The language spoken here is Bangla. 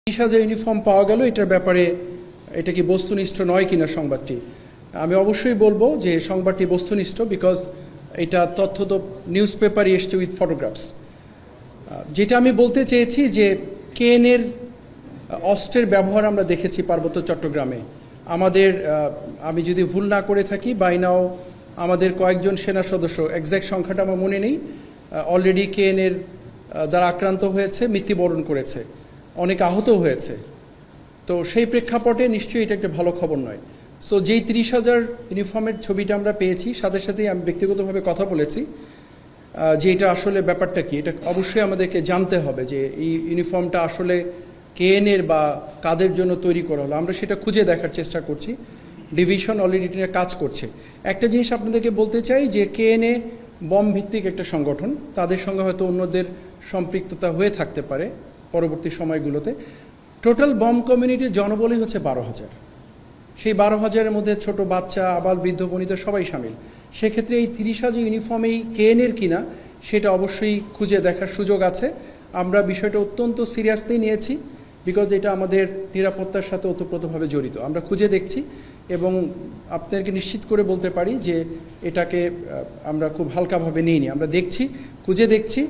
30,000 ইউনিফর্ম পাওয়া গেল, এটার ব্যাপারে এটা কি বস্তুনিষ্ঠ নয় কিনা সংবাদটি? আমি অবশ্যই বলবো যে সংবাদটি বস্তুনিষ্ঠ, বিকজ এটা তথ্য তো নিউজ পেপারে এসছে উইথ ফটোগ্রাফস। যেটা আমি বলতে চেয়েছি যে কেএনএর অস্ত্রের ব্যবহার আমরা দেখেছি পার্বত্য চট্টগ্রামে। আমাদের আমি যদি ভুল না করে থাকি, বাই নাও আমাদের কয়েকজন সেনা সদস্য, এক্স্যাক্ট সংখ্যাটা আমার মনে নেই, অলরেডি কেএনএর দ্বারা আক্রান্ত হয়েছে, মৃত্যুবরণ করেছে, অনেক আহত হয়েছে। তো সেই প্রেক্ষাপটে নিশ্চয়ই এটা একটা ভালো খবর নয়। সো যেই 30,000 ইউনিফর্মের ছবিটা আমরা পেয়েছি, সাথে সাথেই আমি ব্যক্তিগতভাবে কথা বলেছি যে এটা আসলে ব্যাপারটা কি, এটা অবশ্যই আমাদেরকে জানতে হবে যে এই ইউনিফর্মটা আসলে কেএনএর বা কাদের জন্য তৈরি করা হলো। আমরা সেটা খুঁজে দেখার চেষ্টা করছি। ডিভিশন অলরেডি এটা নিয়ে কাজ করছে। একটা জিনিস আপনাদেরকে বলতে চাই যে কেএনএ বম ভিত্তিক একটা সংগঠন, তাদের সঙ্গে হয়তো অন্যদের সম্পৃক্ততা হয়ে থাকতে পারে পরবর্তী সময়গুলোতে। টোটাল বম কমিউনিটির জনবলই হচ্ছে 12,000। সেই 12,000-এর মধ্যে ছোট বাচ্চা, আবাল, বৃদ্ধ, বনিতা সবাই সামিল। সেক্ষেত্রে এই 30,000 ইউনিফর্মেই কেএনএর কিনা সেটা অবশ্যই খুঁজে দেখার সুযোগ আছে। আমরা বিষয়টা অত্যন্ত সিরিয়াসলি নিয়েছি, বিকজ এটা আমাদের নিরাপত্তার সাথে ওতপ্রোতভাবে জড়িত। আমরা খুঁজে দেখছি এবং আপনাদেরকে নিশ্চিত করে বলতে পারি যে এটাকে আমরা খুব হালকাভাবে নিইনি। আমরা দেখছি, খুঁজে দেখছি।